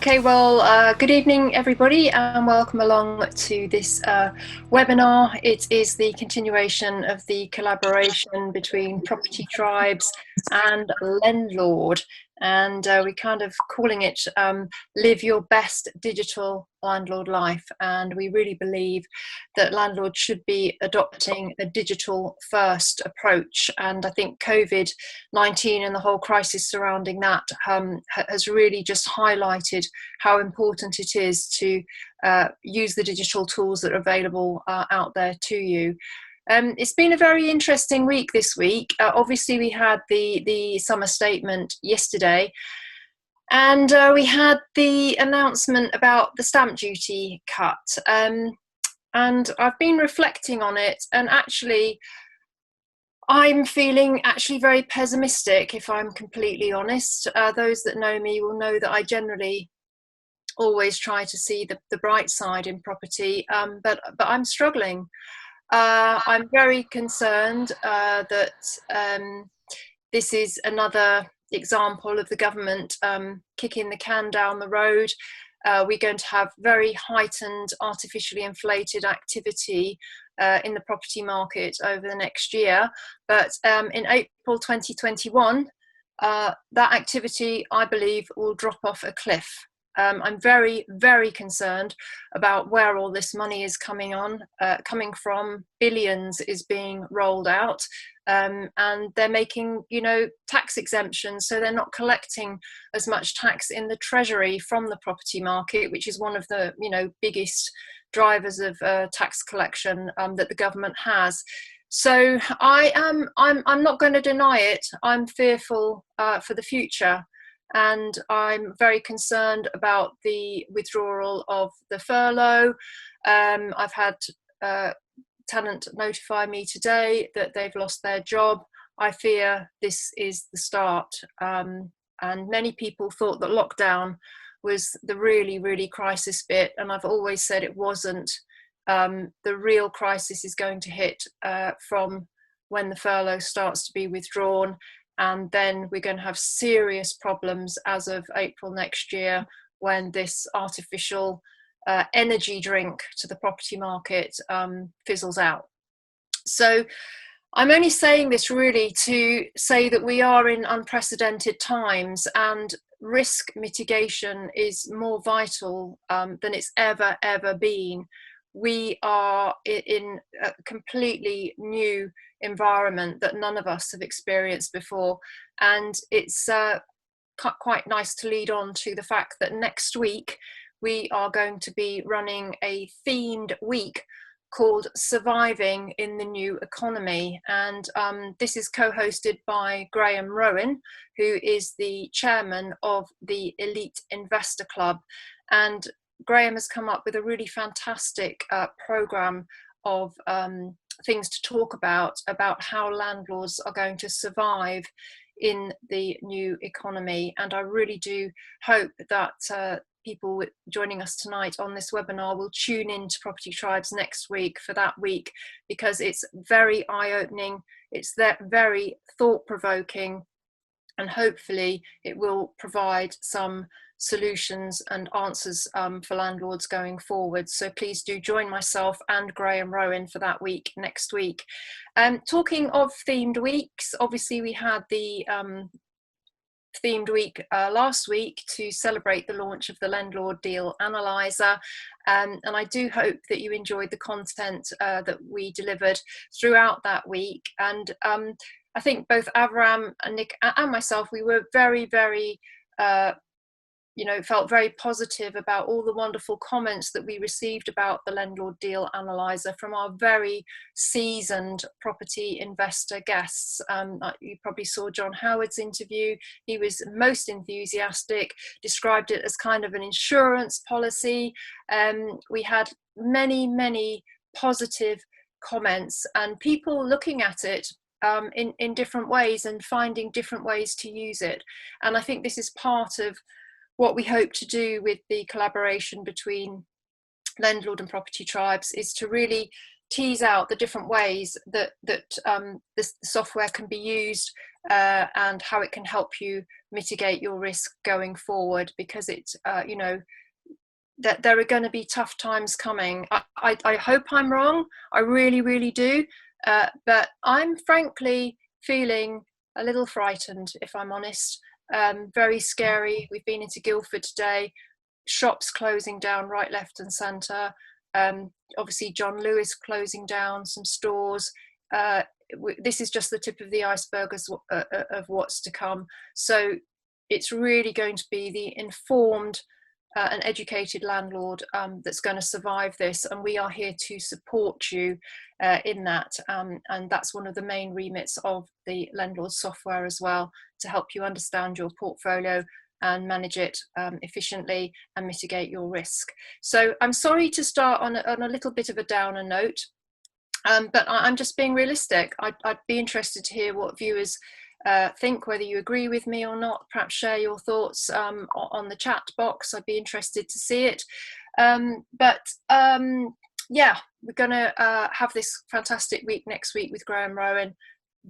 Okay, well, good evening, everybody, and welcome along to this webinar. It is the continuation of the collaboration between Property Tribes and Lendlord, and we're kind of calling it Live Your Best Digital Landlord Life. And we really believe that landlords should be adopting a digital first approach. And I think COVID-19 and the whole crisis surrounding that has really just highlighted how important it is to use the digital tools that are available out there to you. It's been a very interesting week this week. Obviously, we had the summer statement yesterday, and we had the announcement about the stamp duty cut. And I've been reflecting on it, and actually, I'm feeling actually very pessimistic, if I'm completely honest. Those that know me will know that I generally always try to see the bright side in property, but I'm struggling. I'm very concerned that this is another example of the government kicking the can down the road. We're going to have very heightened, artificially inflated activity in the property market over the next year. But in April 2021, that activity, I believe, will drop off a cliff. I'm very, very concerned about where all this money is coming from. Billions is being rolled out, and they're making, tax exemptions, so they're not collecting as much tax in the treasury from the property market, which is one of the, biggest drivers of tax collection that the government has. So I'm not going to deny it. I'm fearful for the future. And I'm very concerned about the withdrawal of the furlough. I've had a tenant notify me today that they've lost their job. I fear this is the start. And many people thought that lockdown was the really, really crisis bit. And I've always said it wasn't. The real crisis is going to hit from when the furlough starts to be withdrawn. And then we're going to have serious problems as of April next year when this artificial energy drink to the property market fizzles out. So I'm only saying this really to say that we are in unprecedented times, and risk mitigation is more vital than it's ever been. We are in a completely new environment that none of us have experienced before, and it's quite nice to lead on to the fact that next week we are going to be running a themed week called Surviving in the New Economy, and this is co-hosted by Graham Rowan, who is the chairman of the Elite Investor Club. And Graham has come up with a really fantastic programme of things to talk about how landlords are going to survive in the new economy. And I really do hope that people joining us tonight on this webinar will tune in to Property Tribes next week for that week, because it's very eye-opening, it's very thought-provoking, and hopefully it will provide some solutions and answers for landlords going forward. So please do join myself and Graham Rowan for that week next week. Talking of themed weeks, obviously we had the themed week last week to celebrate the launch of the Lendlord Deal Analyser, and I do hope that you enjoyed the content that we delivered throughout that week. And I think both Avram and Nick and myself, we were very, very felt very positive about all the wonderful comments that we received about the Lendlord Deal Analyser from our very seasoned property investor guests. You probably saw John Howard's interview. He was most enthusiastic, described it as kind of an insurance policy. We had many positive comments, and people looking at it in different ways and finding different ways to use it. And I think this is part of what we hope to do with the collaboration between Lendlord and Property Tribes, is to really tease out the different ways that this software can be used, and how it can help you mitigate your risk going forward, because it's you know, that there are going to be tough times coming. I hope I'm wrong. I really, really do. But I'm frankly feeling a little frightened, if I'm honest. Very scary. We've been into Guildford today. Shops closing down right, left and centre. Obviously John Lewis closing down some stores. This is just the tip of the iceberg of what's to come. So it's really going to be the informed an educated landlord that's going to survive this, and we are here to support you in that, and that's one of the main remits of the Lendlord software as well, to help you understand your portfolio and manage it efficiently and mitigate your risk. So I'm sorry to start on a little bit of a downer note, but I'm just being realistic. I'd be interested to hear what viewers think, whether you agree with me or not. Perhaps share your thoughts on the chat box. I'd be interested to see it. Yeah, we're going to have this fantastic week next week with Graham Rowan.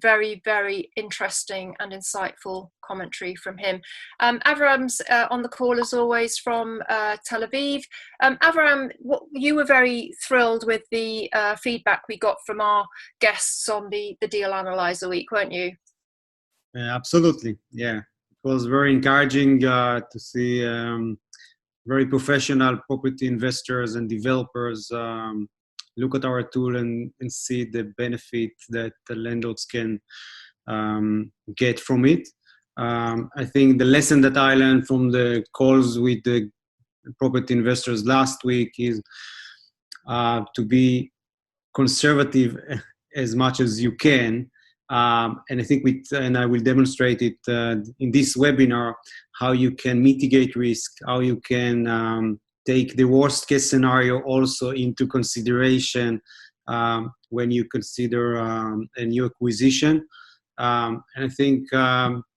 Very, very interesting and insightful commentary from him. Avram's on the call as always from Tel Aviv. Avram, you were very thrilled with the feedback we got from our guests on the Deal Analyser week, weren't you? Absolutely, yeah. It was very encouraging to see very professional property investors and developers look at our tool and see the benefit that the landlords can get from it. I think the lesson that I learned from the calls with the property investors last week is to be conservative as much as you can. And I think and I will demonstrate it in this webinar, how you can mitigate risk, how you can take the worst case scenario also into consideration when you consider a new acquisition. And I think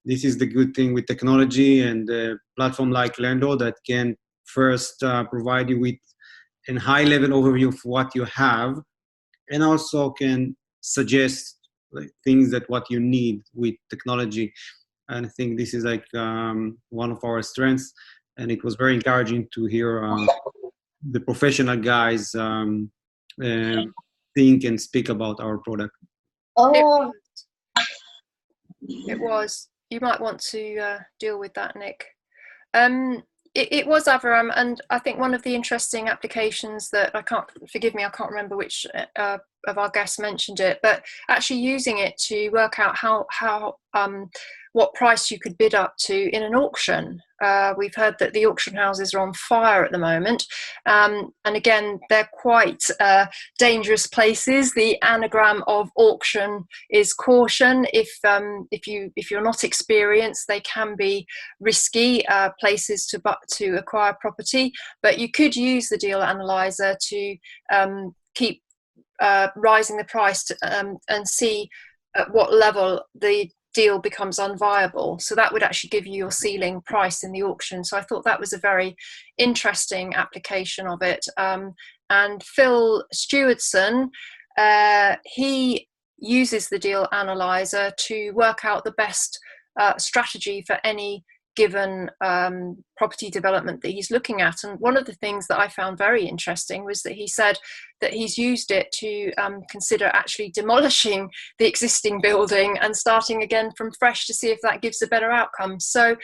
this is the good thing with technology and a platform like Lendlord that can first provide you with a high-level overview of what you have, and also can suggest things that what you need with technology. And I think this is like one of our strengths, and it was very encouraging to hear the professional guys think and speak about our product. It was. You might want to deal with that, Nick. It was Avram, and I think one of the interesting applications that I can't remember which of our guests mentioned it, but actually using it to work out how what price you could bid up to in an auction. We've heard that the auction houses are on fire at the moment, and again, they're quite dangerous places. The anagram of auction is caution. If you're not experienced, they can be risky places to acquire property. But you could use the Deal Analyser to keep rising the price and see at what level the deal becomes unviable. So that would actually give you your ceiling price in the auction. So I thought that was a very interesting application of it. And Phil Stewardson, he uses the Deal Analyser to work out the best strategy for any given property development that he's looking at. And one of the things that I found very interesting was that he said that he's used it to consider actually demolishing the existing building and starting again from fresh to see if that gives a better outcome. So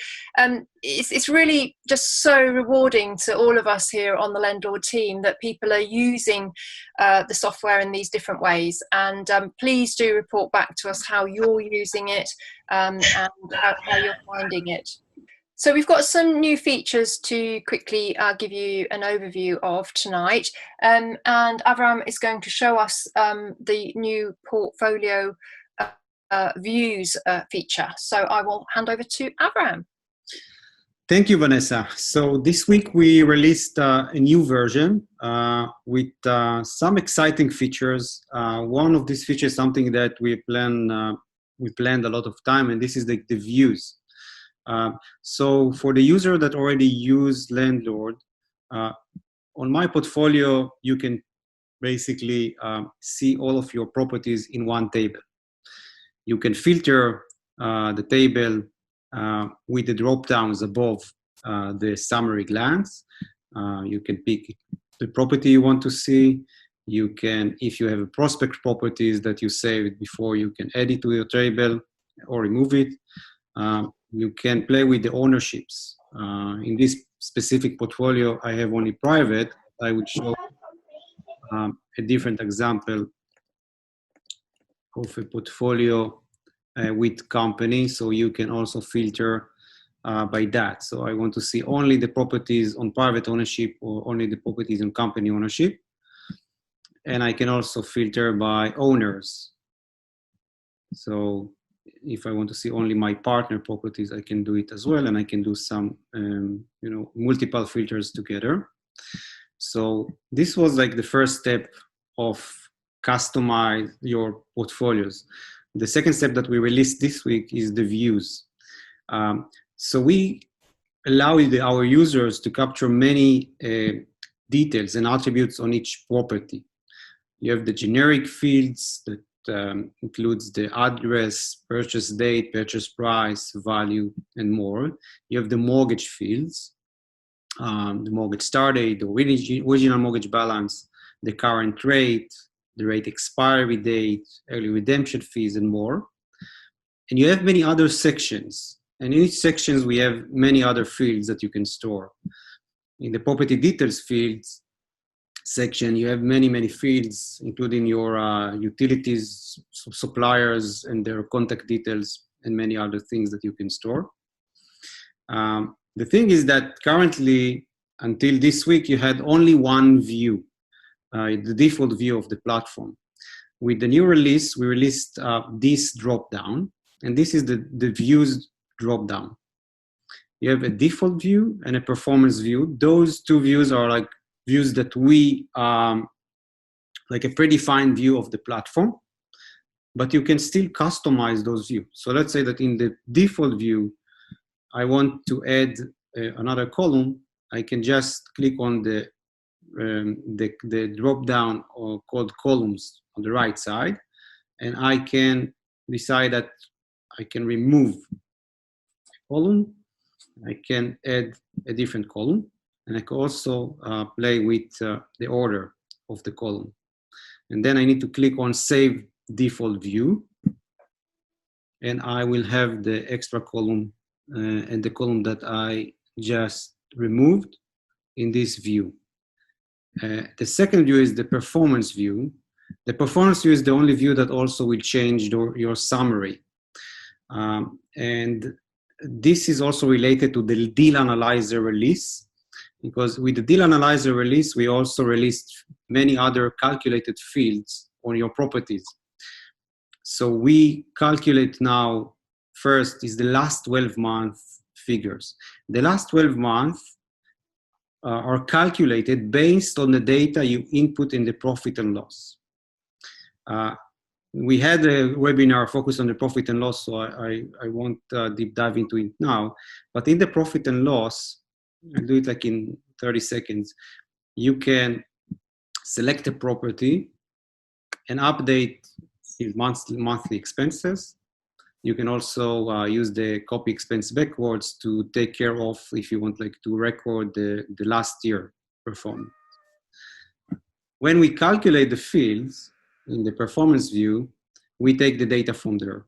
it's really just so rewarding to all of us here on the Lendlord team that people are using the software in these different ways. And please do report back to us how you're using it and how you're finding it. So we've got some new features to quickly give you an overview of tonight, and Avram is going to show us the new portfolio views feature. So I will hand over to Avram. Thank you, Vanessa. So this week we released a new version with some exciting features. One of these features is something that we planned a lot of time, and this is the views. So for the user that already use Lendlord, on my portfolio, you can basically see all of your properties in one table. You can filter the table with the drop downs above the summary glance. You can pick the property you want to see. You can, if you have a prospect properties that you saved before, you can add it to your table or remove it. You can play with the ownerships. In this specific portfolio, I have only private. I would show a different example of a portfolio with company, so you can also filter by that. So I want to see only the properties on private ownership or only the properties on company ownership. And I can also filter by owners. So if I want to see only my partner properties, I can do it as well. And I can do some, multiple filters together. So this was like the first step of customize your portfolios. The second step that we released this week is the views. So we allow our users to capture many details and attributes on each property. You have the generic fields that includes the address, purchase date, purchase price, value, and more. You have the mortgage fields, the mortgage start date, the original mortgage balance, the current rate, the rate expiry date, early redemption fees, and more. And you have many other sections. And in each section, we have many other fields that you can store. In the property details fields section, you have many fields, including your utilities, suppliers, and their contact details, and many other things that you can store. The thing is that currently, until this week, you had only one view, the default view of the platform. With the new release, we released this drop-down, and this is the views drop-down. You have a default view and a performance view. Those two views are like views that we, like a predefined view of the platform, but you can still customize those views. So let's say that in the default view, I want to add another column. I can just click on the drop down or called columns on the right side, and I can decide that I can remove a column. I can add a different column, and I can also play with the order of the column. And then I need to click on Save Default View, and I will have the extra column and the column that I just removed in this view. The second view is the performance view. The performance view is the only view that also will change your summary. And this is also related to the Deal Analyzer release, because with the Deal Analyzer release, we also released many other calculated fields on your properties. So we calculate now, first is the last 12-month figures. The last 12 months are calculated based on the data you input in the profit and loss. We had a webinar focused on the profit and loss, so I won't deep dive into it now. But in the profit and loss, I'll do it like in 30 seconds, you can select a property and update its monthly expenses. You can also use the copy expense backwards to take care of if you want like to record the last year performance. When we calculate the fields in the performance view, we take the data from there.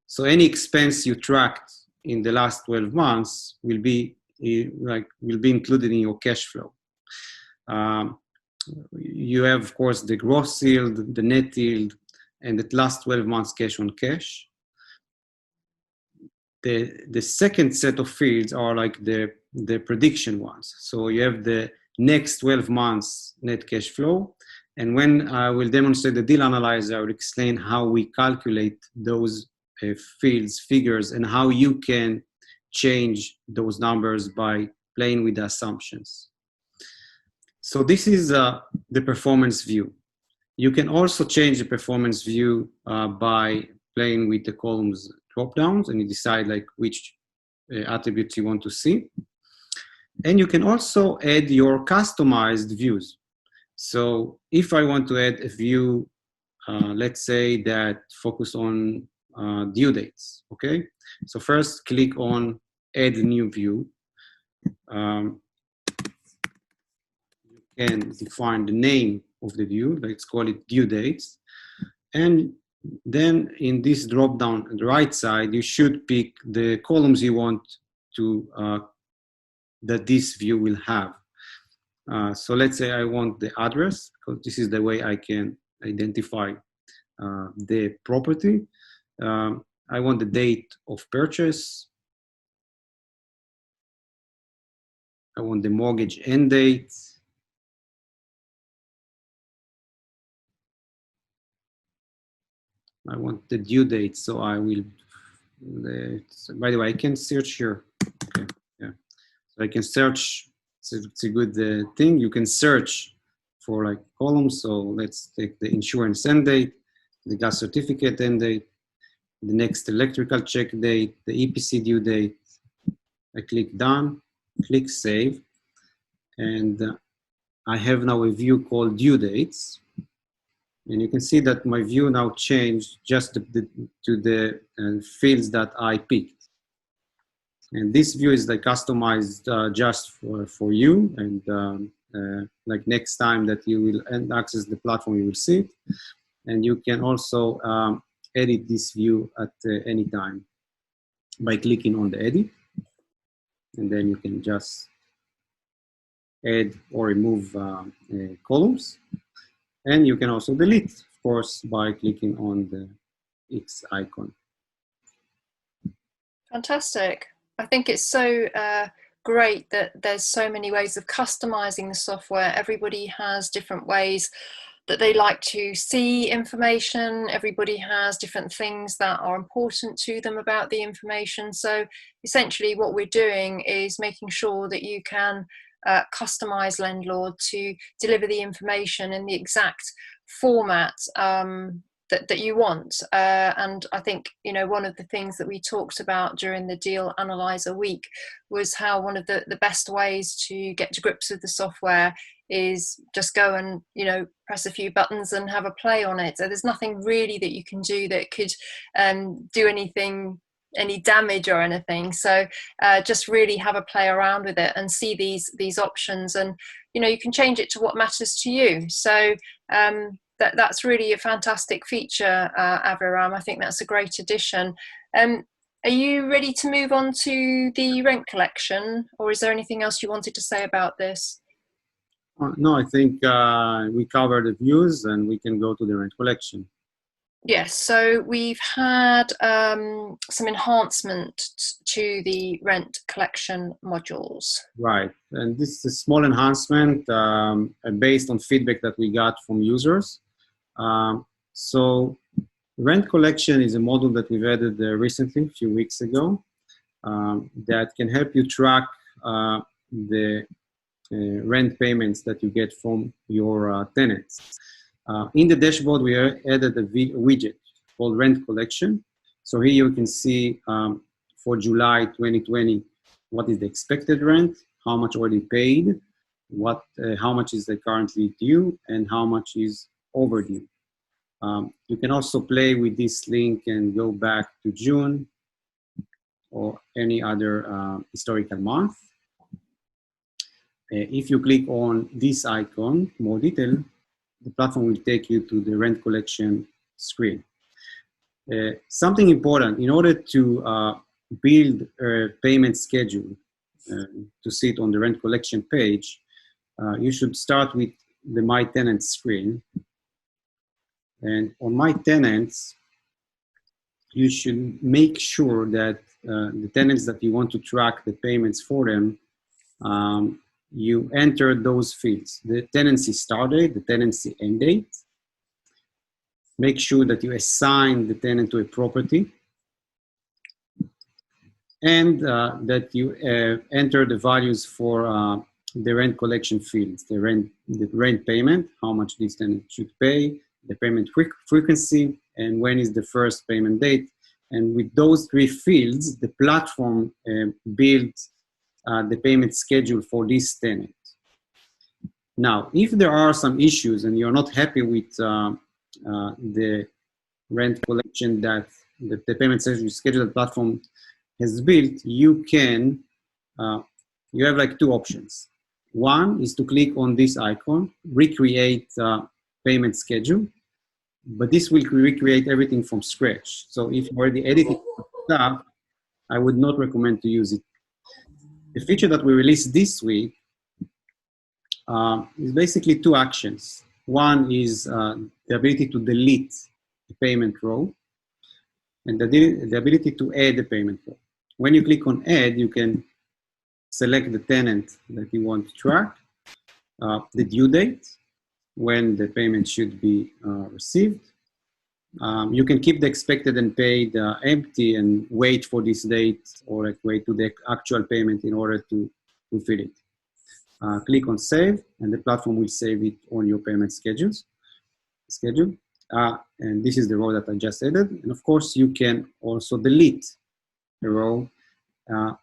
So any expense you tracked in the last 12 months will be included in your cash flow. You have, of course, the gross yield, the net yield, and the last 12 months cash on cash. The second set of fields are like the prediction ones. So you have the next 12 months net cash flow. And when I will demonstrate the deal analyzer, I will explain how we calculate those fields, figures, and how you can change those numbers by playing with the assumptions. So this is the performance view. You can also change the performance view by playing with the columns drop downs, and you decide like which attributes you want to see. And you can also add your customized views. So if I want to add a view, let's say that focus on due dates, okay? So first click on add new view. You can define the name of the view, let's call it due dates. And then in this drop down on the right side, you should pick the columns you want to that this view will have. So let's say I want the address, because this is the way I can identify the property. I want the date of purchase. I want the mortgage end date. I want the due date, so I will. By the way, I can search here. Okay, yeah. So I can search. It's a good thing. You can search for like columns. So let's take the insurance end date, the gas certificate end date, the next electrical check date, the EPC due date. I click done, click save, and I have now a view called due dates. And you can see that my view now changed just to the fields that I picked. And this view is like customized just for you. And like next time that you will access the platform, you will see it. And you can also edit this view at any time by clicking on the edit. And then you can just add or remove columns. And you can also delete, of course, by clicking on the X icon. Fantastic. I think it's so great that there's so many ways of customizing the software. Everybody has different ways that they like to see information. Everybody has different things that are important to them about the information. So essentially what we're doing is making sure that you can customize Lendlord to deliver the information in the exact format that you want. And I think, you know, one of the things that we talked about during the Deal Analyzer week was how one of the best ways to get to grips with the software is just go and, you know, press a few buttons and have a play on it. So there's nothing really that you can do that could do any damage or anything. So just really have a play around with it and see these options, and you know, you can change it to what matters to you. So that's really a fantastic feature, Aviram. I think that's a great addition. Are you ready to move on to the rent collection, or is there anything else you wanted to say about this? No, I think we covered the views and we can go to the rent collection. Yes, so we've had some enhancement to the rent collection modules. Right, and this is a small enhancement based on feedback that we got from users. So rent collection is a module that we've added recently, a few weeks ago, that can help you track the rent payments that you get from your tenants. In the dashboard, we added a widget called Rent Collection. So here you can see for July 2020, what is the expected rent, how much already paid, how much is currently due, and how much is overdue. You can also play with this link and go back to June or any other historical month. If you click on this icon, more detail, the platform will take you to the rent collection screen. Something important, in order to build a payment schedule to sit on the rent collection page, you should start with the My Tenants screen. And on My Tenants, you should make sure that the tenants that you want to track the payments for them, you enter those fields: the tenancy start date, the tenancy end date. Make sure that you assign the tenant to a property, and that you enter the values for the rent collection fields: the rent payment, how much this tenant should pay, the payment frequency, and when is the first payment date. And with those three fields, the platform builds the payment schedule for this tenant. Now, if there are some issues and you're not happy with the rent collection that the payment schedule that platform has built, you can, you have like two options. One is to click on this icon, recreate payment schedule, but this will recreate everything from scratch. So if you already edited stuff, I would not recommend to use it. The feature that we released this week is basically two actions. One is the ability to delete the payment row, and the ability to add the payment row. When you click on add, you can select the tenant that you want to track, the due date, when the payment should be received. You can keep the expected and paid empty and wait for this date, or like wait to the actual payment in order to fulfill it. Click on save, and the platform will save it on your payment schedule. And this is the row that I just added. And of course, you can also delete the row.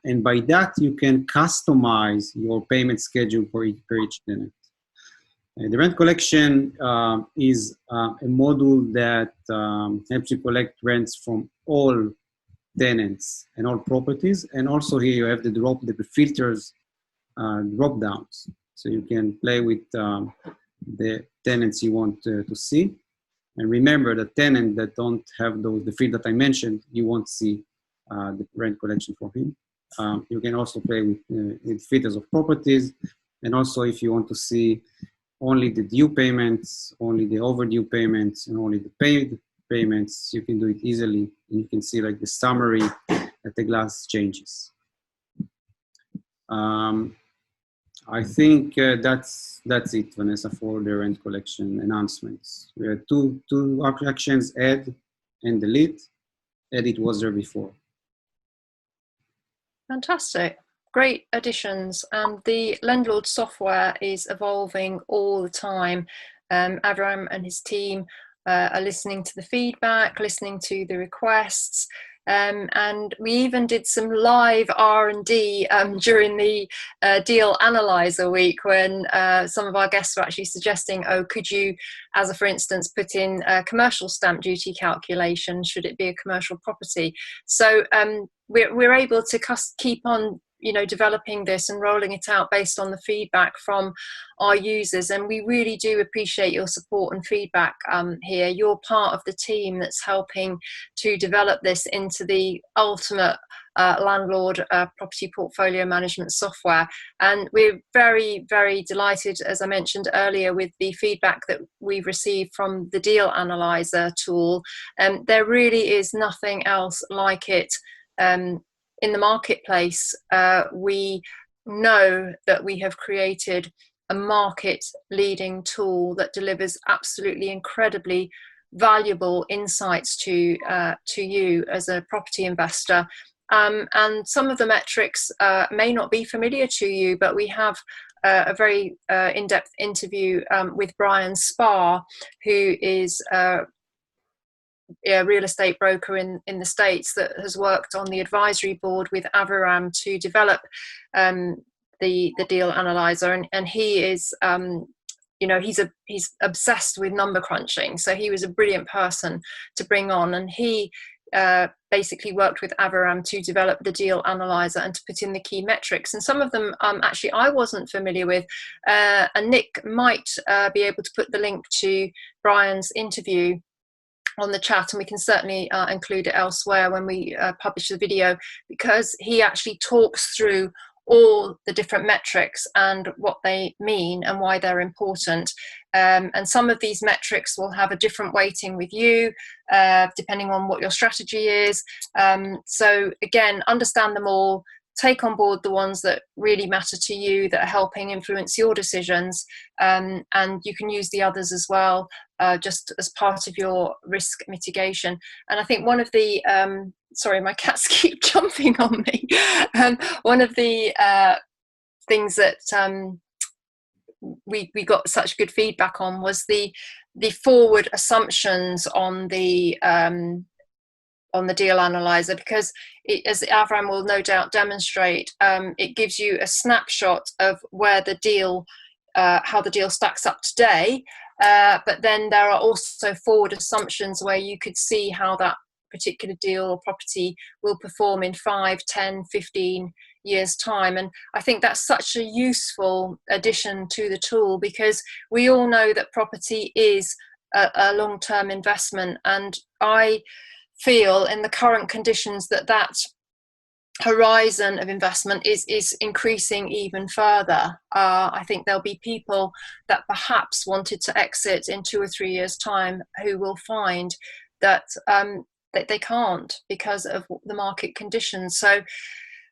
And by that, you can customize your payment schedule for each tenant. The rent collection is a module that helps you collect rents from all tenants and all properties. And also here you have the filters drop downs. So you can play with the tenants you want to see. And remember, the tenant that don't have the field that I mentioned, you won't see the rent collection for him. You can also play with filters of properties. And also if you want to see only the due payments, only the overdue payments, and only the paid payments, you can do it easily. And you can see like the summary at the glance changes. I think that's it, Vanessa, for the rent collection announcements. We had two actions, add and delete. Edit was there before. Fantastic. Great additions. And the Lendlord software is evolving all the time. Avram and his team are listening to the feedback, listening to the requests. And we even did some live R&D during the Deal Analyser week, when some of our guests were actually suggesting, oh, could you, as a for instance, put in a commercial stamp duty calculation, should it be a commercial property? So we're able to keep on developing this and rolling it out based on the feedback from our users. And we really do appreciate your support and feedback here. You're part of the team that's helping to develop this into the ultimate landlord property portfolio management software. And we're very, very delighted, as I mentioned earlier, with the feedback that we've received from the Deal Analyser tool. There really is nothing else like it in the marketplace. We know that we have created a market-leading tool that delivers absolutely incredibly valuable insights to you as a property investor. And some of the metrics may not be familiar to you, but we have a very in-depth interview with Brian Spar, who is a real estate broker in the States that has worked on the advisory board with Aviram to develop the Deal Analyser, and he is he's obsessed with number crunching, so he was a brilliant person to bring on, and he basically worked with Aviram to develop the Deal Analyser and to put in the key metrics, and some of them actually I wasn't familiar with, and Nick might be able to put the link to Brian's interview on the chat, and we can certainly include it elsewhere when we publish the video, because he actually talks through all the different metrics and what they mean and why they're important. And some of these metrics will have a different weighting with you, depending on what your strategy is. So again, understand them all, take on board the ones that really matter to you, that are helping influence your decisions, and you can use the others as well, just as part of your risk mitigation. And I think one of the, sorry, my cats keep jumping on me. One of the things that we got such good feedback on was the forward assumptions on the Deal Analyser, because as Avram will no doubt demonstrate, it gives you a snapshot of where the deal how the deal stacks up today, but then there are also forward assumptions where you could see how that particular deal or property will perform in 5, 10, 15 years time. And I think that's such a useful addition to the tool, because we all know that property is a long-term investment, and I feel in the current conditions that that horizon of investment is increasing even further. I think there'll be people that perhaps wanted to exit in 2 or 3 years time who will find that that they can't because of the market conditions. So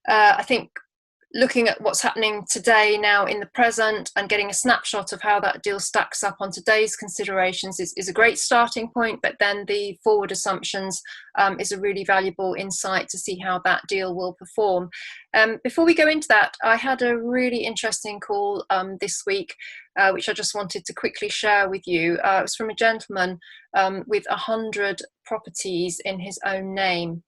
I think looking at what's happening today now in the present and getting a snapshot of how that deal stacks up on today's considerations is a great starting point, but then the forward assumptions is a really valuable insight to see how that deal will perform. Before we go into that, I had a really interesting call this week, which I just wanted to quickly share with you. It was from a gentleman with 100 properties in his own name.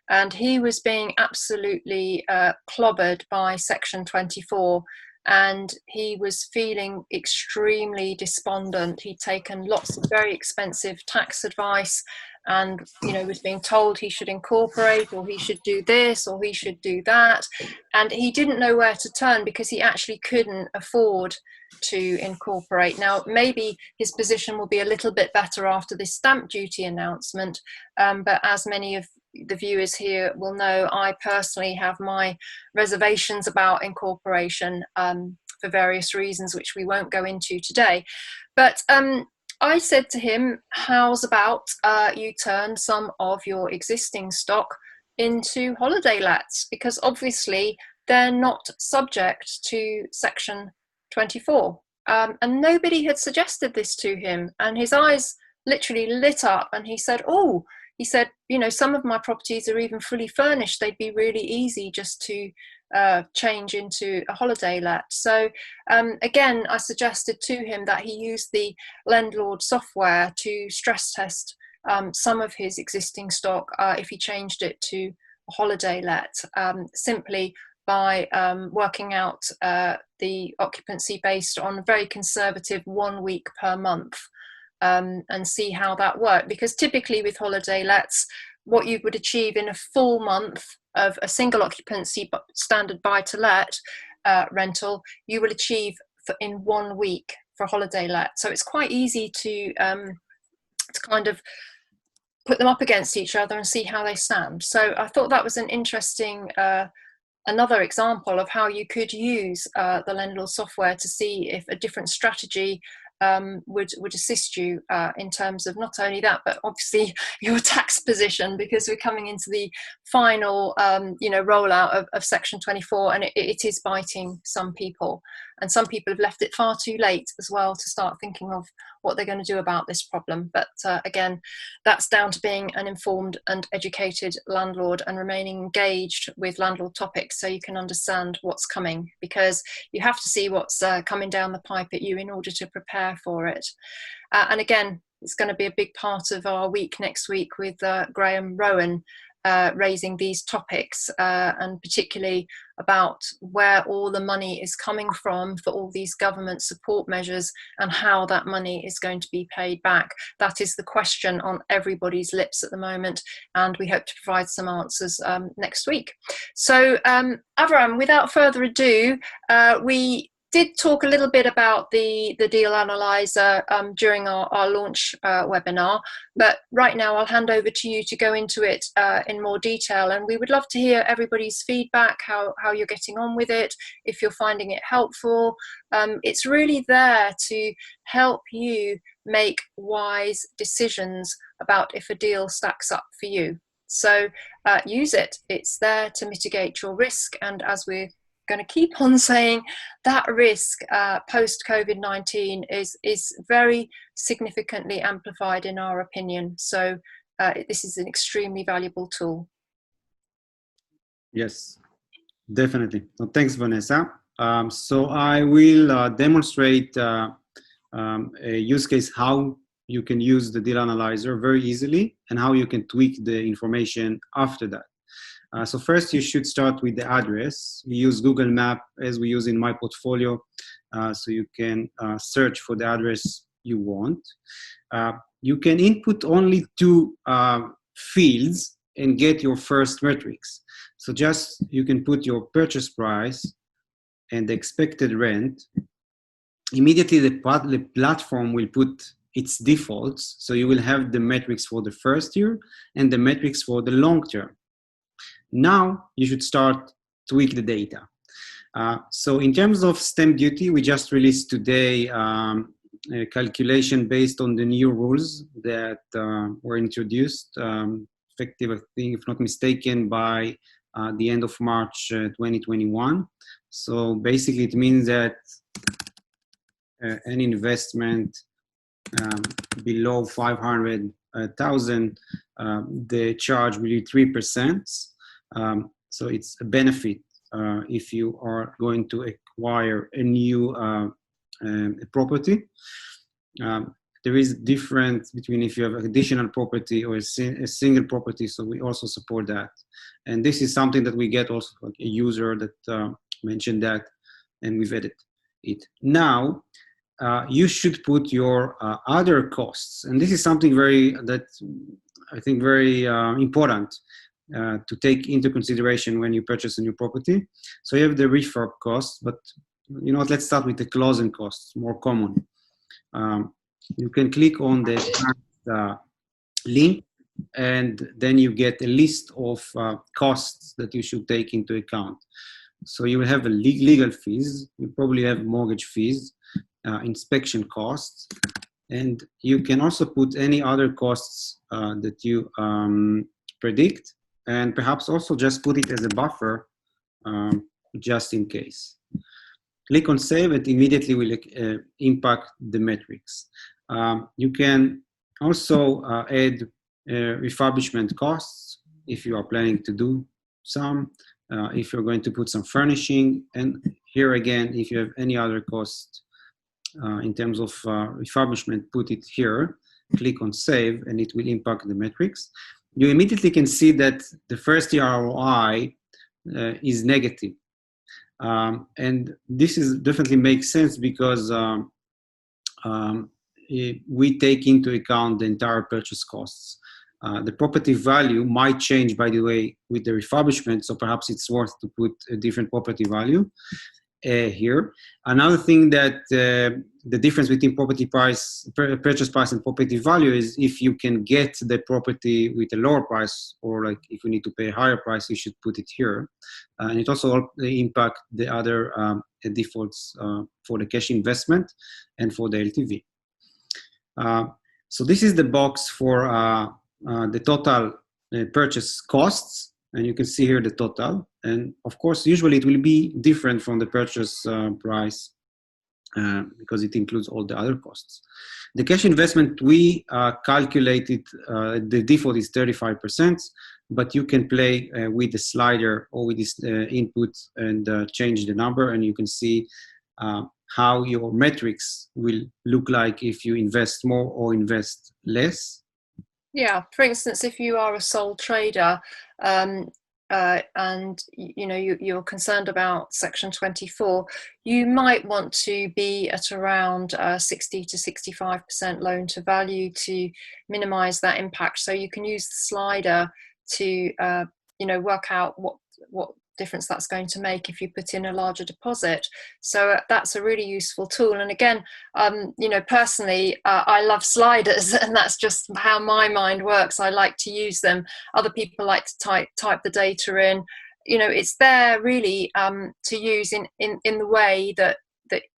And he was being absolutely clobbered by Section 24, and he was feeling extremely despondent. He'd taken lots of very expensive tax advice, and was being told he should incorporate, or he should do this, or he should do that, and he didn't know where to turn because he actually couldn't afford to incorporate. Now, maybe his position will be a little bit better after this stamp duty announcement, but as many of the viewers here will know, I personally have my reservations about incorporation for various reasons, which we won't go into today. But I said to him, how's about you turn some of your existing stock into holiday lets, because obviously they're not subject to Section 24. And nobody had suggested this to him, and his eyes literally lit up, and he said, some of my properties are even fully furnished. They'd be really easy just to change into a holiday let. So again, I suggested to him that he use the Lendlord software to stress test some of his existing stock if he changed it to a holiday let, simply by working out the occupancy based on a very conservative 1 week per month. And see how that worked, because typically with holiday lets, what you would achieve in a full month of a single occupancy standard buy to let rental, you will achieve in 1 week for holiday let. So it's quite easy to kind of put them up against each other and see how they stand. So I thought that was an interesting another example of how you could use the Lendlord software to see if a different strategy would assist you in terms of not only that, but obviously your tax position, because we're coming into the final rollout of Section 24, and it is biting some people, and some people have left it far too late as well to start thinking of what they're going to do about this problem. But again, that's down to being an informed and educated landlord and remaining engaged with landlord topics, so you can understand what's coming, because you have to see what's coming down the pipe at you in order to prepare for it. And again, it's going to be a big part of our week next week with Graham Rowan raising these topics, and particularly about where all the money is coming from for all these government support measures and how that money is going to be paid back. That is the question on everybody's lips at the moment, and we hope to provide some answers next week. So Avram, without further ado, we did talk a little bit about the Deal Analyser during our launch webinar, but right now I'll hand over to you to go into it in more detail, and we would love to hear everybody's feedback, how you're getting on with it, if you're finding it helpful. It's really there to help you make wise decisions about if a deal stacks up for you. So use it. It's there to mitigate your risk, and as we're going to keep on saying, that risk post COVID-19 is very significantly amplified in our opinion. So this is an extremely valuable tool. Yes, definitely. So thanks, Vanessa. So I will demonstrate a use case how you can use the Deal Analyzer very easily and how you can tweak the information after that. So first, you should start with the address. We use Google Map as we use in my portfolio. so you can search for the address you want. You can input only 2 fields and get your first metrics. So just you can put your purchase price and the expected rent. Immediately the platform will put its defaults, so you will have the metrics for the first year and the metrics for the long term. Now you should start tweak the data. So in terms of stamp duty, we just released today a calculation based on the new rules that were introduced, effective, I think, if not mistaken, by the end of March 2021. So basically it means that any investment below 500,000, the charge will be 3%. So it's a benefit if you are going to acquire a new property. There is a difference between if you have additional property or a single property, so we also support that. And this is something that we get also like a user that mentioned that, and we've added it. Now, you should put your other costs, and this is something that I think very important to take into consideration when you purchase a new property. So you have the refurb costs, but you know what, let's start with the closing costs, more common. You can click on the link, and then you get a list of costs that you should take into account. So you will have a legal fees, you probably have mortgage fees, inspection costs, and you can also put any other costs that you predict, and perhaps also just put it as a buffer just in case. Click on save, it immediately will impact the metrics. You can also add refurbishment costs if you are planning to do some, if you're going to put some furnishing, and here again, if you have any other cost in terms of refurbishment, put it here, click on save, and it will impact the metrics. You immediately can see that the first year ROI is negative. And this is definitely makes sense because we take into account the entire purchase costs. The property value might change, by the way, with the refurbishment, so perhaps it's worth to put a different property value here. Another thing that the difference between purchase price and property value is if you can get the property with a lower price, or like if you need to pay a higher price, you should put it here. And it also impact the other defaults for the cash investment and for the LTV. So this is the box for the total purchase costs, and you can see here the total. And of course, usually it will be different from the purchase price because it includes all the other costs. The cash investment, we calculated, the default is 35%, but you can play with the slider or with this input and change the number, and you can see how your metrics will look like if you invest more or invest less. Yeah, for instance, if you are a sole trader and you know you're concerned about Section 24, you might want to be at around 60 to 65% loan to value to minimize that impact. So you can use the slider to you know, work out what difference that's going to make if you put in a larger deposit. So that's a really useful tool. And again, you know, personally, I love sliders, and that's just how my mind works. I like to use them. Other people like to type the data in. You know, it's there really to use in the way that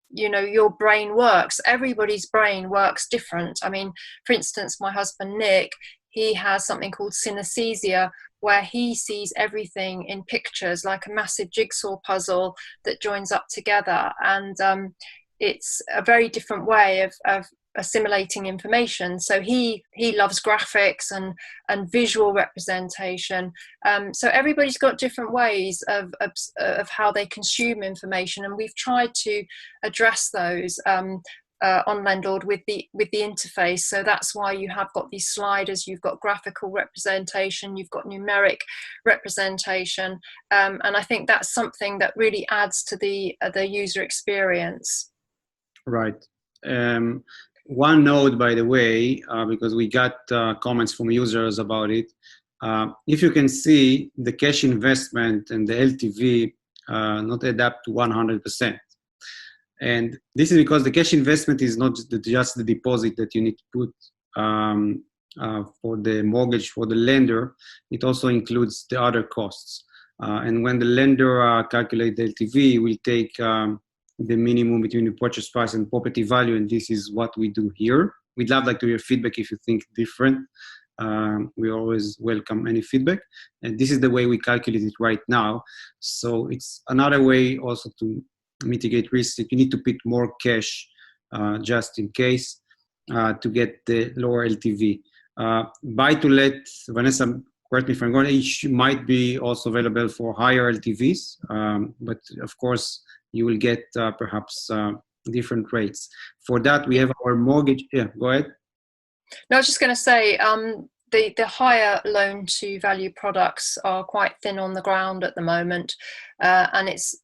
you know your brain works. Everybody's brain works different. I mean, for instance, my husband Nick, he has something called synesthesia, where he sees everything in pictures like a massive jigsaw puzzle that joins up together. And it's a very different way of assimilating information. So he loves graphics and visual representation. So everybody's got different ways of how they consume information, and we've tried to address those on Lendlord with the interface. So that's why you have got these sliders, you've got graphical representation, you've got numeric representation, and I think that's something that really adds to the user experience. Right. One note, by the way, because we got comments from users about it. If you can see, the cash investment and the LTV not add up to 100%. And this is because the cash investment is not just the deposit that you need to put for the mortgage for the lender. It also includes the other costs. And when the lender calculates the LTV, we take the minimum between the purchase price and property value, and this is what we do here. We'd love to hear feedback if you think different. We always welcome any feedback, and this is the way we calculate it right now. So it's another way also to mitigate risk. If you need to put more cash just in case to get the lower LTV. Buy to let, Vanessa, correct me if I'm wrong, it might be also available for higher LTVs, but of course you will get perhaps different rates. For that, we have our mortgage. Yeah, go ahead. No, I was just going to say, the higher loan to value products are quite thin on the ground at the moment, and it's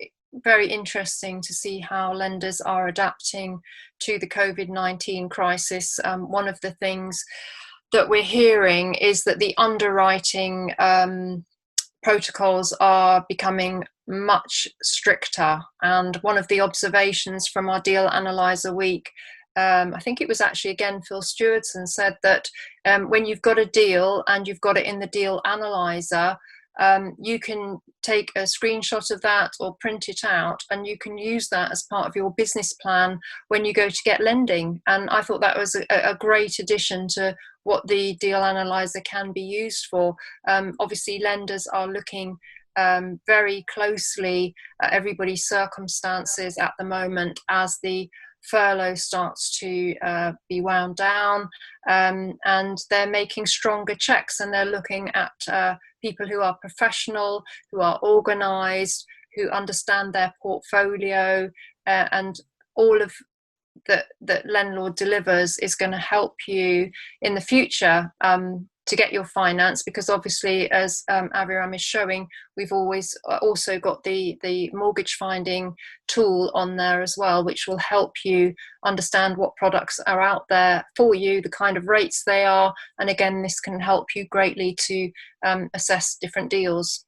very interesting to see how lenders are adapting to the COVID-19 crisis. One of the things that we're hearing is that the underwriting protocols are becoming much stricter, and one of the observations from our Deal Analyser week, I think it was actually again Phil Stewardson, said that when you've got a deal and you've got it in the Deal Analyser, you can take a screenshot of that or print it out, and you can use that as part of your business plan when you go to get lending. And I thought that was a great addition to what the Deal Analyser can be used for. Obviously, lenders are looking very closely at everybody's circumstances at the moment as the furlough starts to be wound down, and they're making stronger checks, and they're looking at people who are professional, who are organized, who understand their portfolio, and all of that Lendlord delivers is going to help you in the future to get your finance, because obviously, as Aviram is showing, we've always also got the mortgage finding tool on there as well, which will help you understand what products are out there for you, the kind of rates they are, and again, this can help you greatly to assess different deals.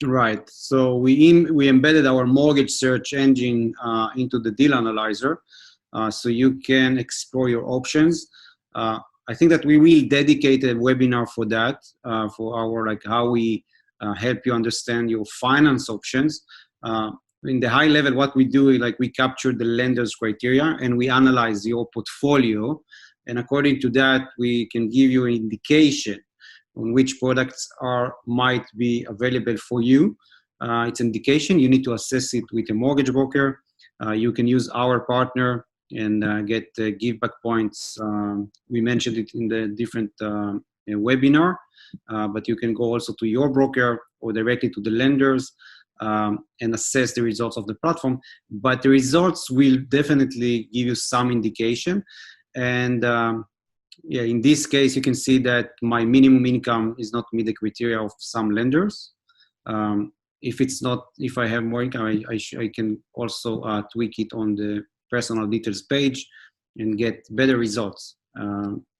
Right. So we embedded our mortgage search engine into the Deal Analyzer, so you can explore your options. I think that we will dedicate a webinar for that, for our how we help you understand your finance options. In the high level, what we do is we capture the lender's criteria and we analyze your portfolio, and according to that, we can give you an indication on which products might be available for you. It's an indication. You need to assess it with a mortgage broker. You can use our partner and get give back points. We mentioned it in the different webinar, but you can go also to your broker or directly to the lenders and assess the results of the platform. But the results will definitely give you some indication. And yeah, in this case, you can see that my minimum income is not meet the criteria of some lenders. If I have more income, I can also tweak it on the personal details page and get better results.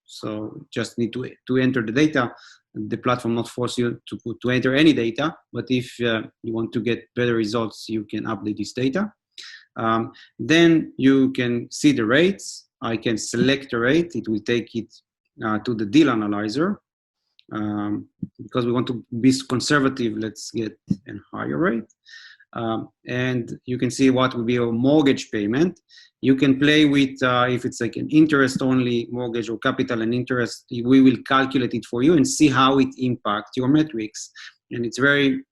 So just need to enter the data. The platform not force you to enter any data, but if you want to get better results, you can update this data. Then you can see the rates. I can select a rate. It will take it to the Deal Analyzer. Because we want to be conservative, let's get a higher rate. And you can see what will be your mortgage payment. You can play with, if it's an interest-only mortgage or capital and interest, we will calculate it for you and see how it impacts your metrics. And it's very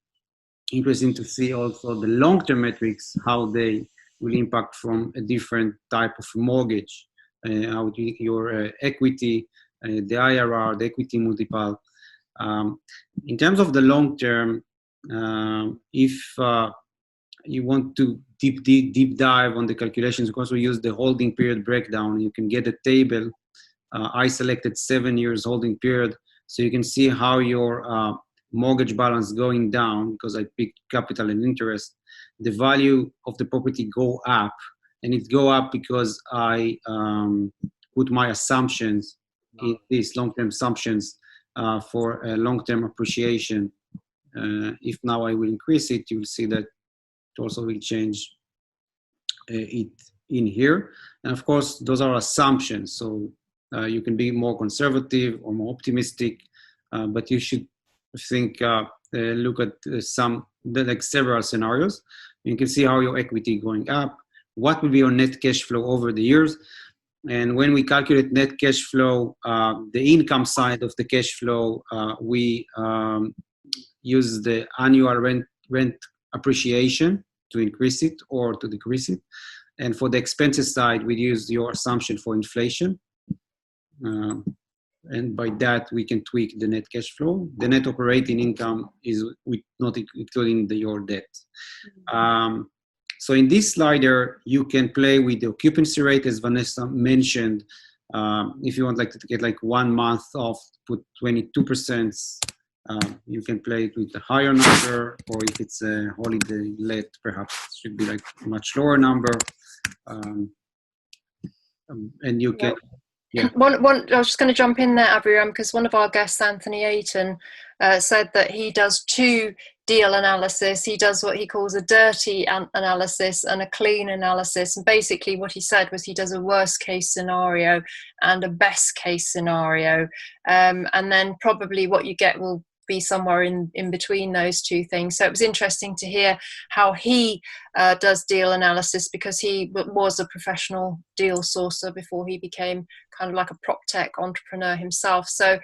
interesting to see also the long-term metrics, how they will impact from a different type of mortgage, how your equity, the IRR, the equity multiple. In terms of the long-term, if you want to deep dive on the calculations, you can also use the holding period breakdown. You can get a table. I selected 7 years holding period, so you can see how your mortgage balance going down, because I picked capital and interest. The value of the property go up and it go up because I put my assumptions in these long-term assumptions for a long-term appreciation. If now I will increase it, you will see that it also will change it in here. And of course, those are assumptions. So you can be more conservative or more optimistic, but you should think, look at like several scenarios. You can see how your equity going up, what will be your net cash flow over the years. And when we calculate net cash flow, the income side of the cash flow, we use the annual rent appreciation to increase it or to decrease it. And for the expenses side, we use your assumption for inflation. And by that, we can tweak the net cash flow. The net operating income is not including your debt. So in this slider, you can play with the occupancy rate, as Vanessa mentioned. If you want like to get like 1 month off, put 22%. You can play it with a higher number, or if it's a holiday let, perhaps it should be like a much lower number. And you can, yeah. I was just going to jump in there, Aviram, because one of our guests, Anthony Ayton, said that he does 2 deal analysis. He does what he calls a dirty analysis and a clean analysis. And basically what he said was he does a worst case scenario and a best case scenario. And then probably what you get will be somewhere in between those 2 things. So it was interesting to hear how he does deal analysis, because he was a professional deal sourcer before he became kind of like a prop tech entrepreneur himself. So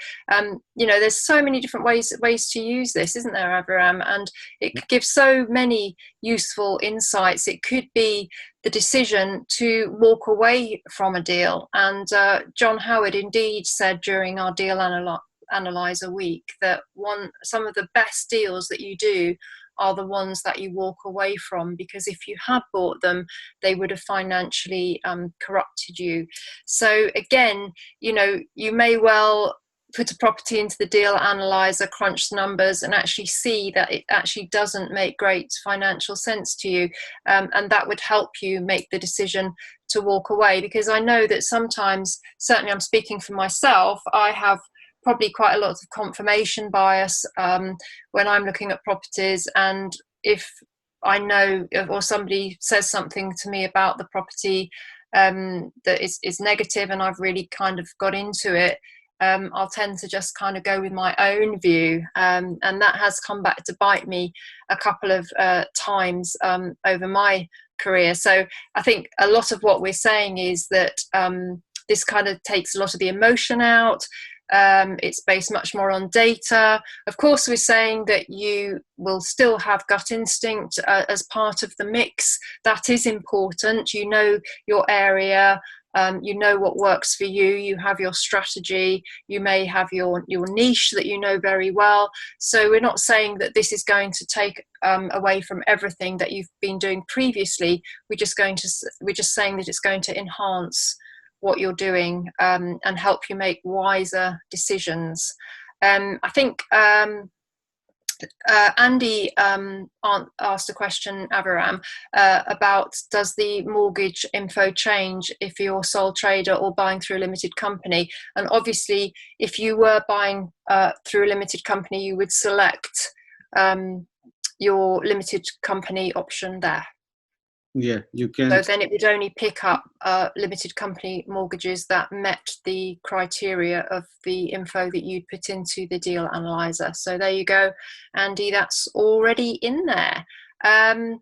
there's so many different ways to use this, isn't there, Aviram? And it could give so many useful insights. It could be the decision to walk away from a deal. And John Howard indeed said during our deal analyzer week that some of the best deals that you do are the ones that you walk away from, because if you had bought them, they would have financially corrupted you. So again, you may well put a property into the deal analyzer, crunch the numbers, and actually see that it actually doesn't make great financial sense to you, and that would help you make the decision to walk away. Because I know that sometimes, certainly I'm speaking for myself, I have probably quite a lot of confirmation bias when I'm looking at properties. And if I know, or somebody says something to me about the property that is negative, and I've really kind of got into it, I'll tend to just kind of go with my own view. And that has come back to bite me a couple of times over my career. So I think a lot of what we're saying is that this kind of takes a lot of the emotion out. It's based much more on data. Of course, we're saying that you will still have gut instinct as part of the mix. That is important. You know your area. You know what works for you. You have your strategy. You may have your niche that you know very well. So we're not saying that this is going to take away from everything that you've been doing previously. We're just saying that it's going to enhance what you're doing and help you make wiser decisions. I think Andy asked a question, Aviram, about does the mortgage info change if you're sole trader or buying through a limited company? And obviously, if you were buying through a limited company, you would select your limited company option there. Yeah, you can. So then it would only pick up limited company mortgages that met the criteria of the info that you'd put into the deal analyzer. So there you go, Andy, that's already in there. And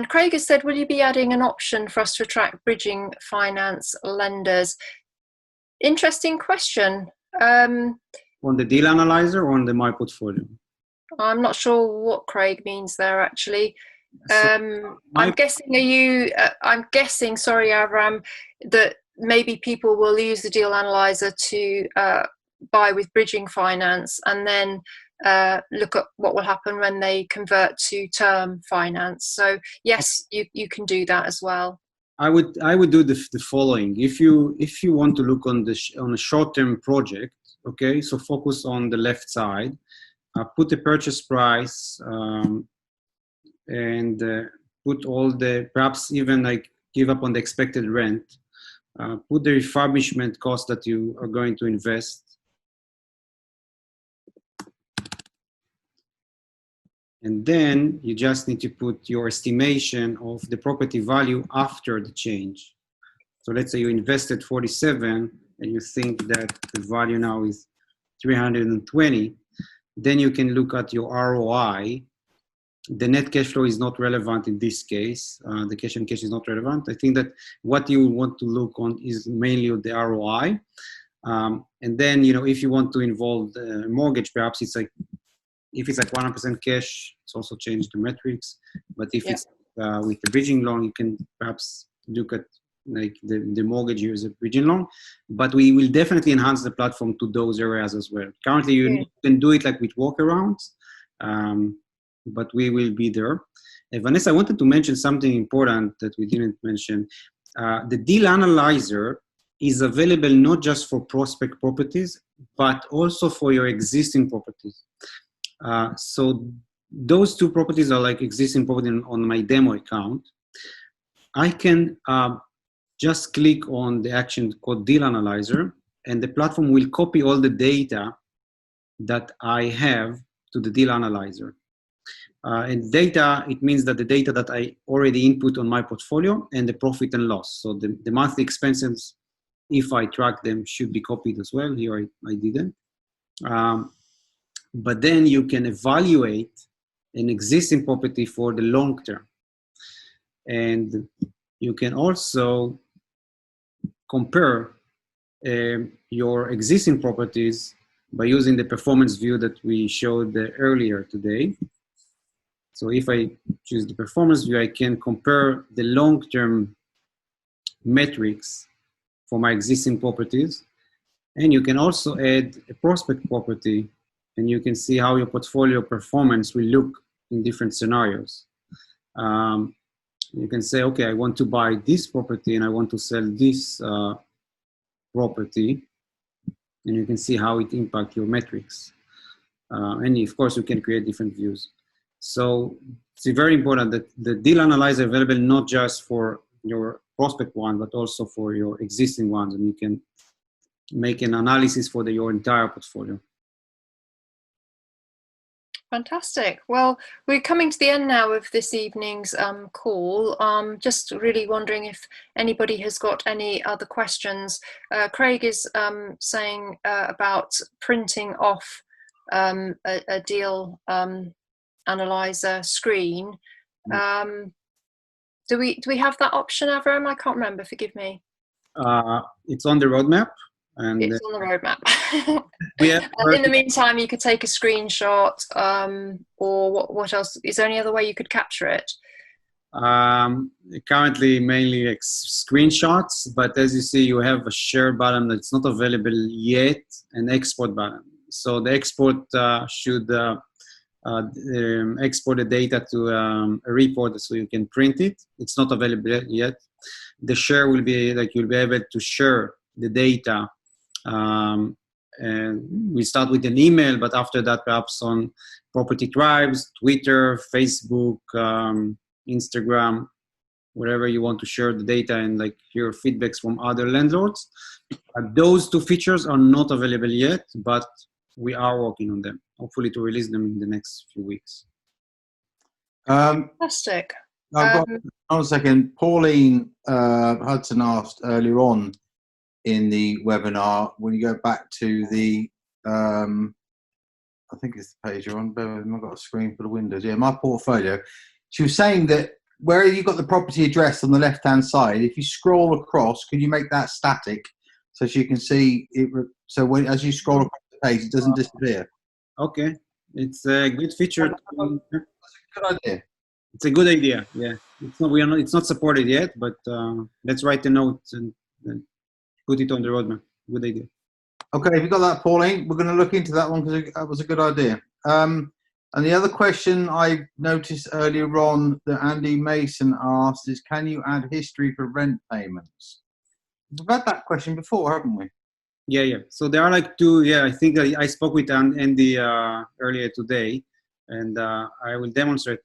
Craig has said, will you be adding an option for us to attract bridging finance lenders? Interesting question. On the deal analyzer or on the My Portfolio? I'm not sure what Craig means there, actually. I'm guessing, sorry, Avram, that maybe people will use the deal analyzer to buy with bridging finance, and then look at what will happen when they convert to term finance. So yes, you can do that as well. I would do the following. If you want to look on a short-term project, okay, so focus on the left side, put the purchase price, and put all the, perhaps even like give up on the expected rent, put the refurbishment cost that you are going to invest, and then you just need to put your estimation of the property value after the change. So let's say you invested 47 and you think that the value now is 320, then you can look at your ROI. The net cash flow is not relevant in this case. The cash and cash is not relevant. I think that what you want to look on is mainly the ROI. And then, if you want to involve the mortgage, perhaps it's like, if it's like 100% cash, it's also changed the metrics. But if it's with the bridging loan, you can perhaps look at like the mortgage here as a bridging loan. But we will definitely enhance the platform to those areas as well. Currently, you can do it like with workarounds, but we will be there. Vanessa, I wanted to mention something important that we didn't mention. The Deal Analyzer is available not just for prospect properties, but also for your existing properties. So those two properties are like existing property on my demo account. I can just click on the action called Deal Analyzer, and the platform will copy all the data that I have to the Deal Analyzer. And data, it means that the data that I already input on my portfolio and the profit and loss. So the monthly expenses, if I track them, should be copied as well. Here I didn't. But then you can evaluate an existing property for the long term. And you can also compare your existing properties by using the performance view that we showed earlier today. So if I choose the performance view, I can compare the long-term metrics for my existing properties. And you can also add a prospect property, and you can see how your portfolio performance will look in different scenarios. You can say, okay, I want to buy this property and I want to sell this property. And you can see how it impacts your metrics. And of course, you can create different views. So it's very important that the Deal Analyzer is available not just for your prospect one, but also for your existing ones. And you can make an analysis for your entire portfolio. Fantastic. Well, we're coming to the end now of this evening's call. Just really wondering if anybody has got any other questions. Craig is saying about printing off a deal analyzer screen. Do we have that option, Avram? I can't remember, forgive me. It's on the roadmap. And it's on the roadmap. in the meantime, you could take a screenshot, or what else? Is there any other way you could capture it? Currently, mainly like screenshots, but as you see, you have a share button that's not available yet, an export button. So the export should export the data to a report so you can print it. It's not available yet. The share will be like you'll be able to share the data. And we start with an email, but after that, perhaps on property tribes, Twitter, Facebook, Instagram, wherever you want to share the data and like hear feedbacks from other landlords. Those two features are not available yet, but we are working on them, hopefully to release them in the next few weeks. Fantastic. I've got one second. Pauline Hudson asked earlier on in the webinar, when you go back to the, I think it's the page you're on, but I've got a screen for the windows. Yeah, my portfolio. She was saying that where you've got the property address on the left-hand side, if you scroll across, could you make that static so she can see it? So when, as you scroll across the page, it doesn't disappear. Okay, it's a good feature. That's a good idea. It's a good idea. Yeah, it's not supported yet, but let's write a note and put it on the roadmap. Good idea. Okay, if you got that, Pauline, we're going to look into that one because that was a good idea. And the other question I noticed earlier on that Andy Mason asked is, can you add history for rent payments? We've had that question before, haven't we? Yeah. So there are like two. Yeah, I think I spoke with Andy earlier today, and I will demonstrate.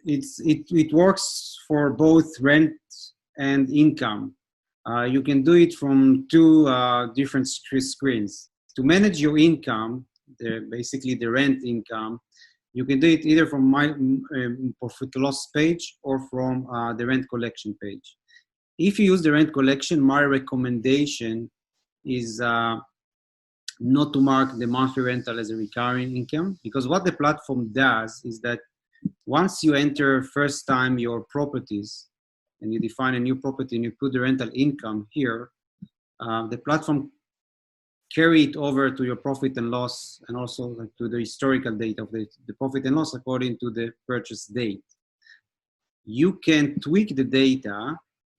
it works for both rent and income. You can do it from two different screens. To manage your income, basically the rent income, you can do it either from my profit loss page or from the rent collection page. If you use the rent collection, my recommendation is not to mark the monthly rental as a recurring income, because what the platform does is that once you enter first time your properties and you define a new property and you put the rental income here, the platform carry it over to your profit and loss, and also to the historical date of the profit and loss according to the purchase date. You can tweak the data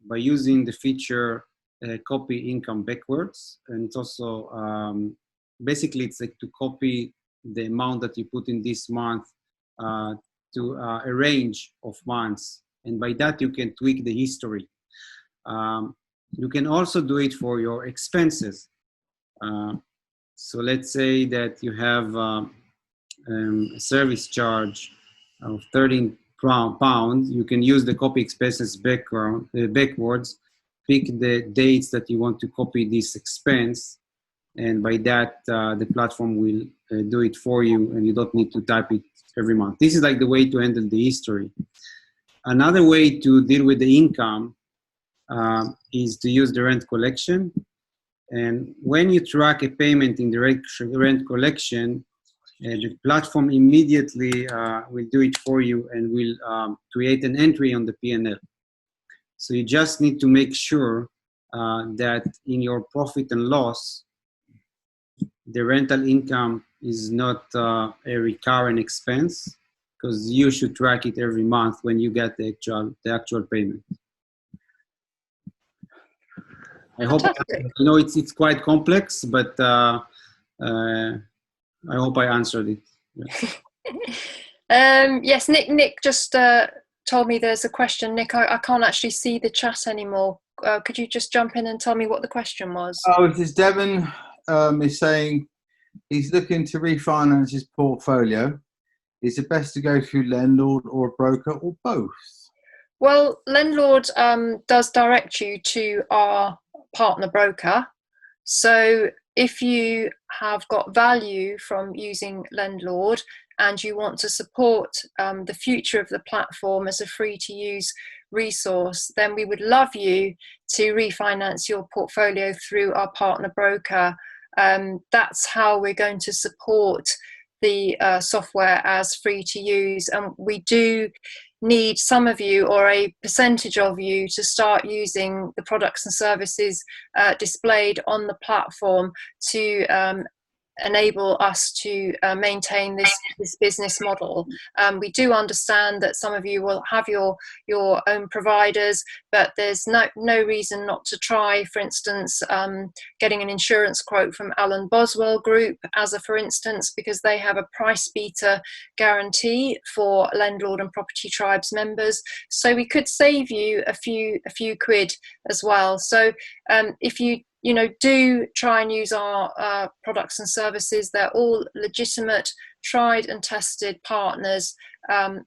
by using the feature copy income backwards, and it's also basically it's like to copy the amount that you put in this month to a range of months, and by that you can tweak the history. You can also do it for your expenses. So let's say that you have a service charge of £13. You can use the copy expenses backwards, pick the dates that you want to copy this expense, and by that the platform will do it for you, and you don't need to type it every month. This is like the way to handle the history. Another way to deal with the income is to use the rent collection. And when you track a payment in the rent collection, the platform immediately will do it for you and will create an entry on the P&L. So you just need to make sure that in your profit and loss, the rental income is not a recurrent expense, because you should track it every month when you get the actual payment. I hope, you know, it's quite complex, but I hope I answered it. Yeah. Yes, Nick just told me there's a question. Nick, I can't actually see the chat anymore. Could you just jump in and tell me what the question was? Oh, this is Devon is saying he's looking to refinance his portfolio. Is it best to go through Lendlord or a broker or both? Well, Lendlord does direct you to our partner broker. So if you have got value from using Lendlord and you want to support the future of the platform as a free to use resource, then we would love you to refinance your portfolio through our partner broker. That's how we're going to support the software as free to use, and we do need some of you, or a percentage of you, to start using the products and services displayed on the platform to enable us to maintain this business model. We do understand that some of you will have your own providers, but there's no reason not to try, for instance, getting an insurance quote from Alan Boswell Group as a for instance, because they have a price beater guarantee for Lendlord and Property Tribes members. So we could save you a few quid as well. So if you do try and use our products and services, they're all legitimate, tried and tested partners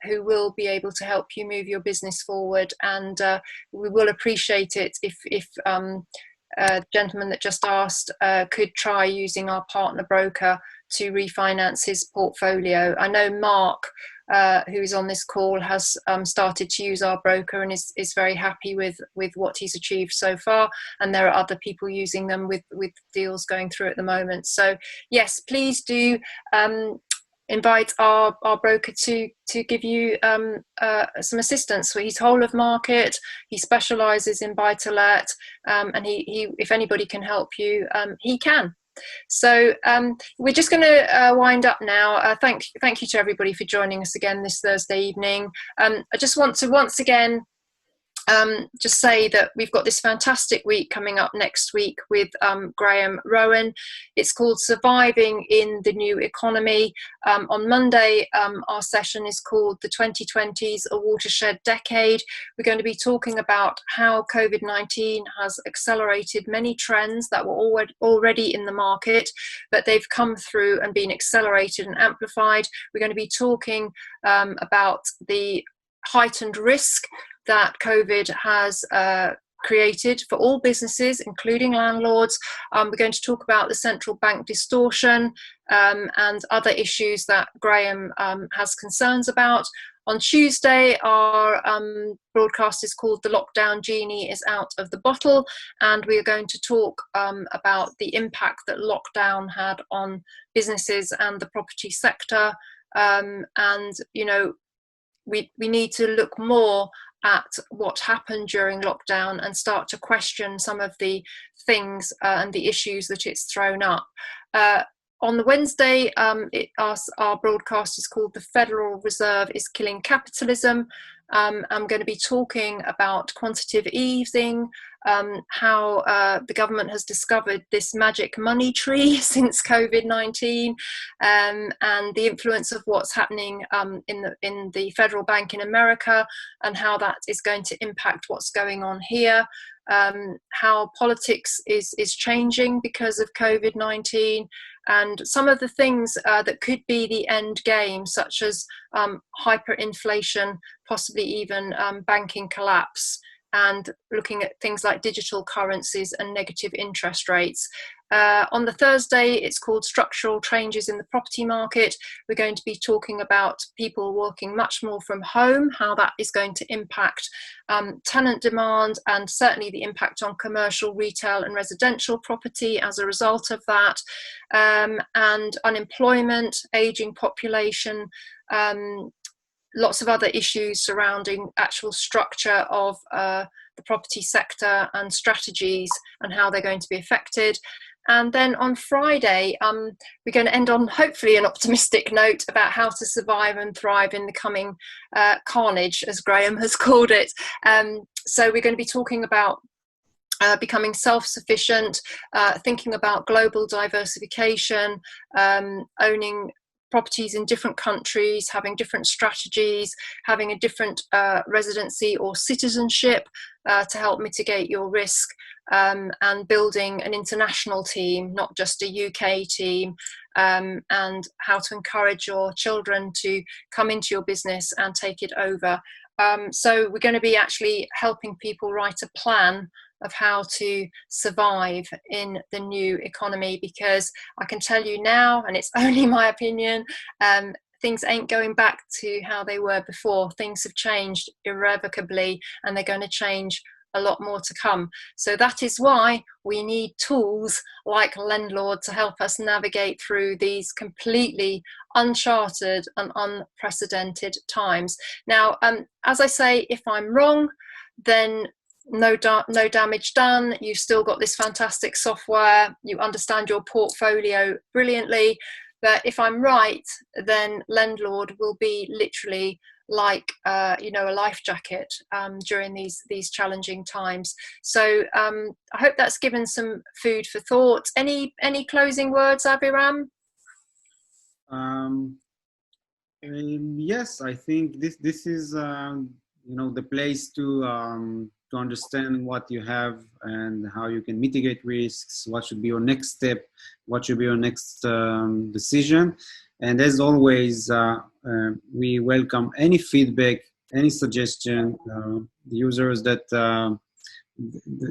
who will be able to help you move your business forward. And we will appreciate it if the gentleman that just asked could try using our partner broker to refinance his portfolio. I know Mark, who is on this call, has started to use our broker and is very happy with what he's achieved so far, and there are other people using them with deals going through at the moment. So yes, please do invite our broker to give you some assistance. So he's whole of market, he specializes in buy to let, and he if anybody can help you, he can. So we're just going to wind up now. Thank you to everybody for joining us again this Thursday evening. I just want to once again just say that we've got this fantastic week coming up next week with Graham Rowan. It's called Surviving in the New Economy. On Monday, our session is called The 2020s, A Watershed Decade. We're going to be talking about how COVID-19 has accelerated many trends that were already in the market, but they've come through and been accelerated and amplified. We're going to be talking about the heightened risk that COVID has created for all businesses, including landlords. We're going to talk about the central bank distortion and other issues that Graham has concerns about. On Tuesday, our broadcast is called The Lockdown Genie is Out of the Bottle, and we are going to talk about the impact that lockdown had on businesses and the property sector. And, you know, we need to look more at what happened during lockdown and start to question some of the things and the issues that it's thrown up. On the Wednesday, our broadcast is called The Federal Reserve is Killing Capitalism. I'm going to be talking about quantitative easing, how the government has discovered this magic money tree since COVID-19, and the influence of what's happening in the federal bank in America, and how that is going to impact what's going on here. How politics is changing because of COVID-19, and some of the things that could be the end game, such as hyperinflation, possibly even banking collapse, and looking at things like digital currencies and negative interest rates. On the Thursday, it's called Structural Changes in the Property Market. We're going to be talking about people working much more from home, how that is going to impact tenant demand, and certainly the impact on commercial, retail and residential property as a result of that, and unemployment, ageing population, lots of other issues surrounding actual structure of the property sector and strategies and how they're going to be affected. And then on Friday, we're going to end on hopefully an optimistic note about how to survive and thrive in the coming carnage, as Graham has called it. So we're going to be talking about becoming self-sufficient, thinking about global diversification, owning properties in different countries, having different strategies, having a different residency or citizenship to help mitigate your risk, and building an international team, not just a UK team, and how to encourage your children to come into your business and take it over. So we're going to be actually helping people write a plan of how to survive in the new economy, because I can tell you now, and it's only my opinion, things ain't going back to how they were before. Things have changed irrevocably, and they're going to change a lot more to come. So that is why we need tools like Lendlord to help us navigate through these completely uncharted and unprecedented times. Now, as I say, if I'm wrong, then no damage done. You've still got this fantastic software. You understand your portfolio brilliantly. But if I'm right, then Lendlord will be literally like you know, a life jacket during these challenging times. So I hope that's given some food for thought. Any closing words, Abhiram? Yes, I think this is you know, the place to understand what you have and how you can mitigate risks, what should be your next step, what should be your next decision. And as always, we welcome any feedback, any suggestion. The users that,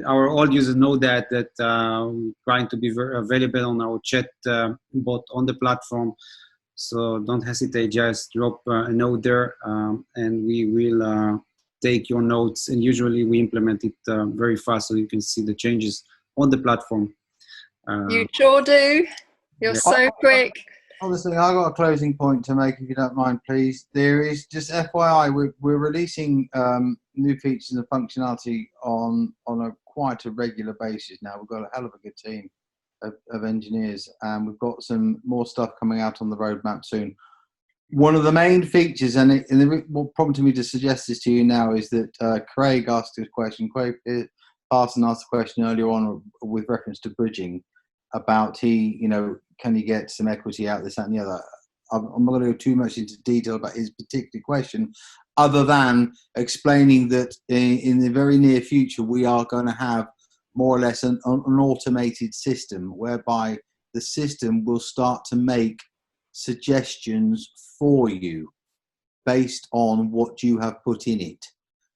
our all users know that we're trying to be very available on our chat bot on the platform. So don't hesitate, just drop a note there, and we will take your notes, and usually we implement it very fast so you can see the changes on the platform. You sure do. You're so quick. Honestly, I've got a closing point to make, if you don't mind, please. There is, just FYI, we're releasing new features and functionality on quite a regular basis now. We've got a hell of a good team of engineers, and we've got some more stuff coming out on the roadmap soon. One of the main features, and what prompted me to suggest this to you now, is that Craig asked a question. Craig Parson asked a question earlier on with reference to bridging, about you know, can you get some equity out, this, that, and the other. I'm not going to go too much into detail about his particular question, other than explaining that in the very near future we are going to have more or less an automated system whereby the system will start to make suggestions for you. based on what you have put in it.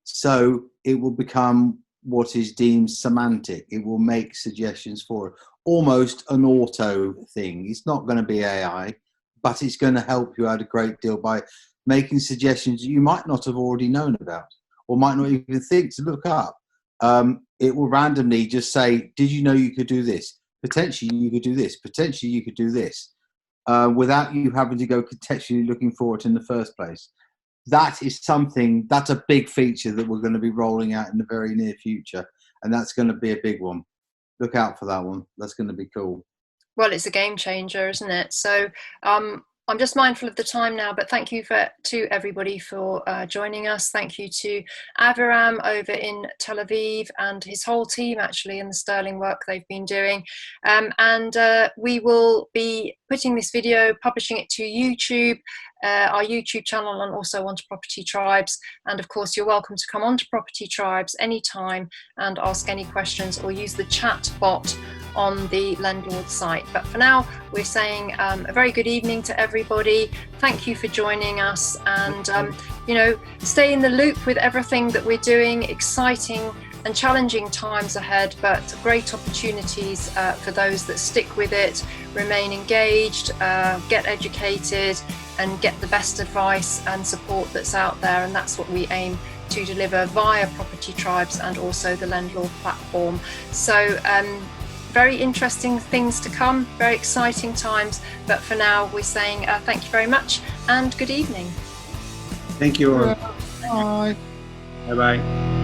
So it will become what is deemed semantic. It will make suggestions for it, almost an auto thing. It's not going to be AI, but it's going to help you out a great deal by making suggestions you might not have already known about, or might not even think to look up. It will randomly just say, did you know you could do this? Potentially you could do this. Potentially you could do this, without you having to go contextually looking for it in the first place. That is something, that's a big feature that we're going to be rolling out in the very near future. And that's going to be a big one. Look out for that one. That's going to be cool. Well, it's a game changer, isn't it? So I'm just mindful of the time now, but thank you to everybody for joining us. Thank you to Aviram over in Tel Aviv and his whole team, actually, and the sterling work they've been doing. And we will be putting this video, publishing it to YouTube, our YouTube channel, and also onto Property Tribes. And of course, you're welcome to come onto Property Tribes anytime and ask any questions, or use the chat bot on the Lendlord site. But for now, we're saying a very good evening to everybody. Thank you for joining us, and stay in the loop with everything that we're doing. Exciting and challenging times ahead, but great opportunities for those that stick with it, remain engaged, get educated, and get the best advice and support that's out there. And that's what we aim to deliver via Property Tribes and also the Lendlord platform. So very interesting things to come, very exciting times. But for now, we're saying thank you very much and good evening. Thank you all. Bye. Bye-bye.